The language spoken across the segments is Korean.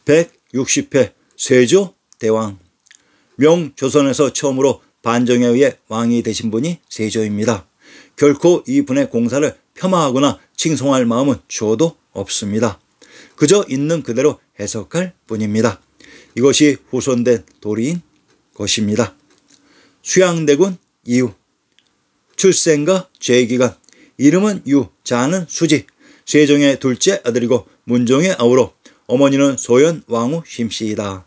160회 세조대왕. 명조선에서 처음으로 반정에 의해 왕이 되신 분이 세조입니다. 결코 이분의 공사를 폄하하거나 칭송할 마음은 주어도 없습니다. 그저 있는 그대로 해석할 뿐입니다. 이것이 후손된 도리인 것입니다. 수양대군 이후. 출생과 재기간. 이름은 유, 자는 수지. 세종의 둘째 아들이고 문종의 아우로. 어머니는 소연 왕후 심씨이다.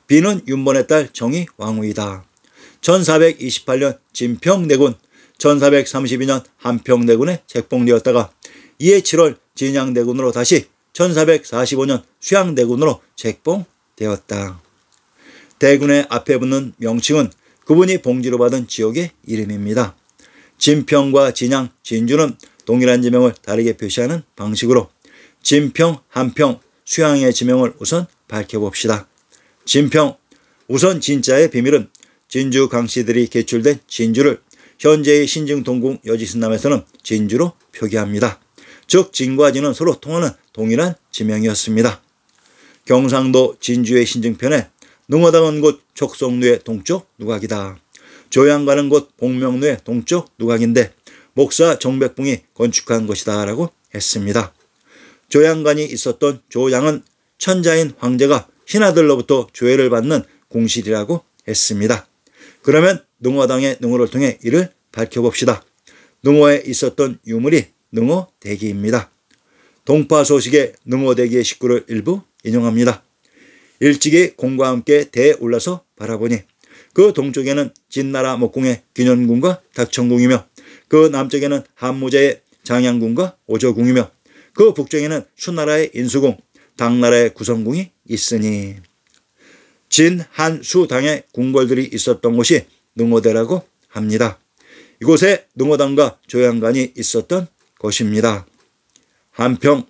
비는 윤번의 딸 정희 왕후이다. 1428년 진평대군, 1432년 한평대군에 책봉되었다가 이해 7월 진양대군으로 다시 1445년 수양대군으로 책봉되었다. 대군의 앞에 붙는 명칭은 그분이 봉지로 받은 지역의 이름입니다. 진평과 진양, 진주는 동일한 지명을 다르게 표시하는 방식으로 진평, 한평, 수양의 지명을 우선 밝혀봅시다. 진평. 우선 진자의 비밀은 진주 강씨들이 개출된 진주를 현재의 신증동궁 여지신남에서는 진주로 표기합니다. 즉 진과 진은 서로 통하는 동일한 지명이었습니다. 경상도 진주의 신증편에 능어당은 곳 촉성루의 동쪽 누각이다. 조양 가는 곳 복명루의 동쪽 누각인데 목사 정백봉이 건축한 것이다 라고 했습니다. 조양간이 있었던 조양은 천자인 황제가 신하들로부터 조회를 받는 궁실이라고 했습니다. 그러면 능어당의 능어를 통해 이를 밝혀봅시다. 능어에 있었던 유물이 능어대기입니다. 동파소식의 능어대기의 식구를 일부 인용합니다. 일찍이 공과 함께 대에 올라서 바라보니 그 동쪽에는 진나라 목궁의 균현궁과 닥천궁이며 그 남쪽에는 한무제의 장양궁과 오저궁이며 그 북쪽에는 수나라의 인수궁, 당나라의 구성궁이 있으니 진, 한, 수 당의 궁궐들이 있었던 곳이 능어대라고 합니다. 이곳에 능어당과 조양간이 있었던 것입니다. 한평.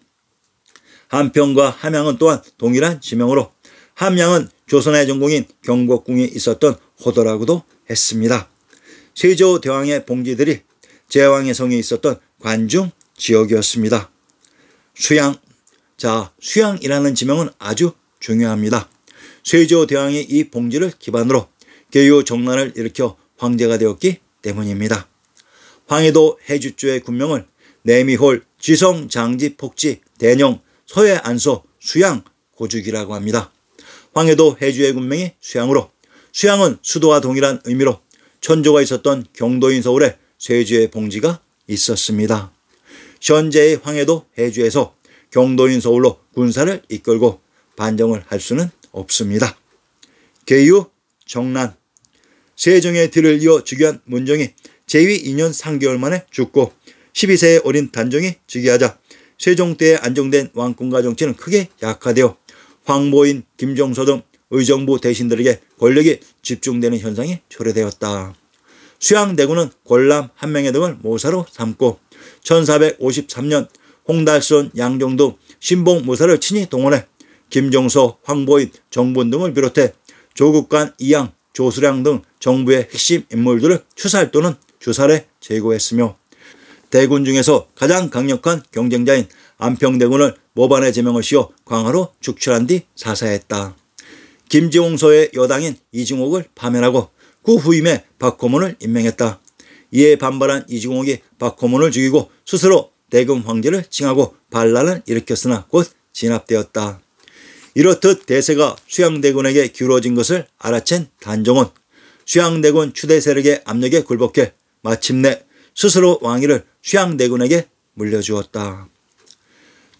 한평과 함양은 또한 동일한 지명으로 함양은 조선의 전궁인 경복궁이 있었던 호도라고도 했습니다. 세조대왕의 봉지들이 제왕의 성이 있었던 관중 지역이었습니다. 수양. 자, 수양이라는 지명은 아주 중요합니다. 세조대왕이 이 봉지를 기반으로 계유 정난을 일으켜 황제가 되었기 때문입니다. 황해도 해주주의 군명을 내미홀, 지성, 장지, 폭지, 대령, 서해, 안소, 수양, 고죽이라고 합니다. 황해도 해주의 군명이 수양으로 수양은 수도와 동일한 의미로 천조가 있었던 경도인 서울에 세조의 봉지가 있었습니다. 현재의 황해도 해주에서 경도인 서울로 군사를 이끌고 반정을 할 수는 없습니다. 계유 정난. 세종의 뒤를 이어 즉위한 문종이 재위 2년 3개월 만에 죽고 12세의 어린 단종이 즉위하자 세종 때에 안정된 왕권과 정치는 크게 약화되어 황보인, 김종서 등 의정부 대신들에게 권력이 집중되는 현상이 초래되었다. 수양대군은 권람, 한명회 등을 모사로 삼고 1453년 홍달선, 양종 등 신봉 모사를 친히 동원해 김종서, 황보인, 정분 등을 비롯해 조국관, 이양, 조수량 등 정부의 핵심 인물들을 추살 또는 주살해 제거했으며 대군 중에서 가장 강력한 경쟁자인 안평대군을 모반의 제명을 씌워 광화로 축출한 뒤 사사했다. 김지홍서의 여당인 이징옥을 파면하고 그 후임에 박호문을 임명했다. 이에 반발한 이징옥이 박호문을 죽이고 스스로 대금 황제를 칭하고 반란을 일으켰으나 곧 진압되었다. 이렇듯 대세가 수양대군에게 기울어진 것을 알아챈 단종은 수양대군 추대 세력의 압력에 굴복해 마침내 스스로 왕위를 수양대군에게 물려주었다.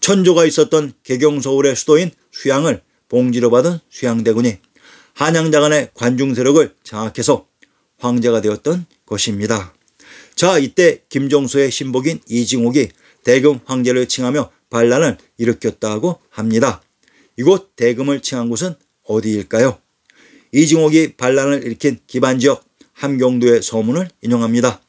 천조가 있었던 개경서울의 수도인 수양을 봉지로 받은 수양대군이 한양자간의 관중 세력을 장악해서 황제가 되었던 것입니다. 자, 이때 김종서의 신복인 이징옥이 대금 황제를 칭하며 반란을 일으켰다고 합니다. 이곳 대금을 칭한 곳은 어디일까요? 이징옥이 반란을 일으킨 기반지역 함경도의 서문을 인용합니다.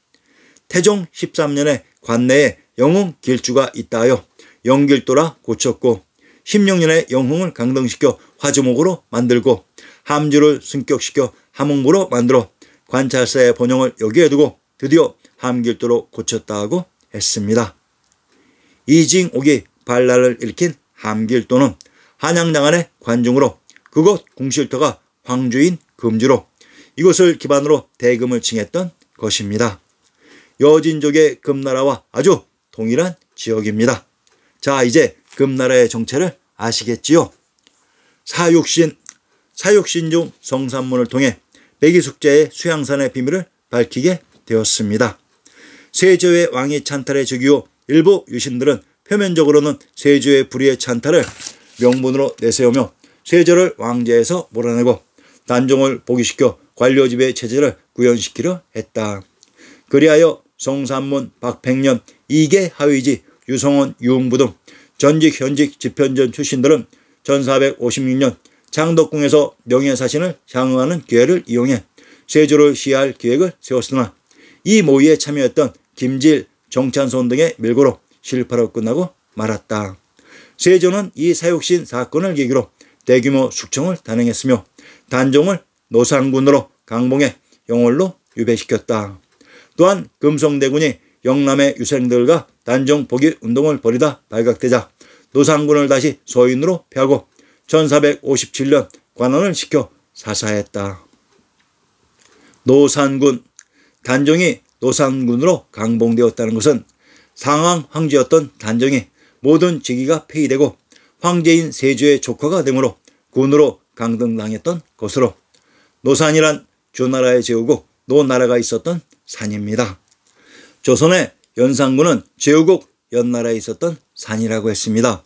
태종 13년에 관내에 영흥 길주가 있다 하여 영길도라 고쳤고 16년에 영흥을 강등시켜 화주목으로 만들고 함주를 승격시켜 함흥부로 만들어 관찰사의 본영을 여기에 두고 드디어 함길도로 고쳤다고 했습니다. 이징옥이 반란을 일으킨 함길도는 한양장안의 관중으로 그곳 궁실터가 황주인 금주로 이곳을 기반으로 대금을 칭했던 것입니다. 여진족의 금나라와 아주 동일한 지역입니다. 자, 이제 금나라의 정체를 아시겠지요? 사육신 중 성산문을 통해 백이숙자의 수양산의 비밀을 밝히게 되었습니다. 세조의 왕위 찬탈의 즉위후 일부 유신들은 표면적으로는 세조의 불의의 찬탈을 명분으로 내세우며 세조를 왕제에서 몰아내고 단종을 복위시켜 관료지배 체제를 구현시키려 했다. 그리하여 성산문, 박팽년, 이계 하위지, 유성원, 유흥부 등 전직 현직 집현전 출신들은 1456년 창덕궁에서 명예사신을 향응하는 기회를 이용해 세조를 시해할 계획을 세웠으나 이 모의에 참여했던 김질, 정찬손 등의 밀고로 실패로 끝나고 말았다. 세조는 이 사육신 사건을 계기로 대규모 숙청을 단행했으며 단종을 노상군으로 강봉해 영월로 유배시켰다. 또한 금성대군이 영남의 유생들과 단종 복위 운동을 벌이다 발각되자 노상군을 다시 서인으로 폐하고 1457년 관원을 시켜 사사했다. 노산군, 단종이 노산군으로 강봉되었다는 것은 상황 황제였던 단종이 모든 직위가 폐위되고 황제인 세조의 조카가 되므로 군으로 강등당했던 것으로 노산이란 주나라의 제후국 노나라가 있었던 산입니다. 조선의 연산군은 제후국 연나라에 있었던 산이라고 했습니다.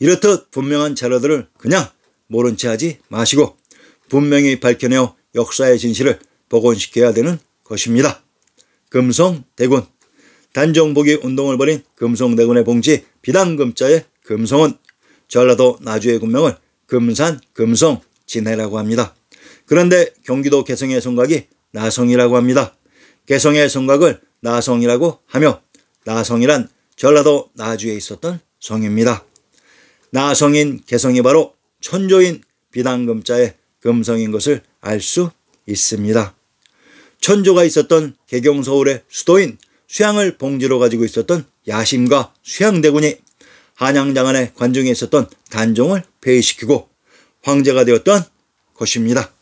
이렇듯 분명한 자료들을 그냥 모른 채 하지 마시고 분명히 밝혀내어 역사의 진실을 복원시켜야 되는 것입니다. 금성대군, 단종복위 운동을 벌인 금성대군의 봉지 비단금자의 금성은 전라도 나주의 군명을 금산, 금성, 진해라고 합니다. 그런데 경기도 개성의 성곽이 나성이라고 합니다. 개성의 성곽을 나성이라고 하며 나성이란 전라도 나주에 있었던 성입니다. 나성인 개성이 바로 천조인 비단금자의 금성인 것을 알 수 있습니다. 천조가 있었던 개경 서울의 수도인 수양을 봉지로 가지고 있었던 야심과 수양대군이 한양장안의 관중에 있었던 단종을 폐위시키고 황제가 되었던 것입니다.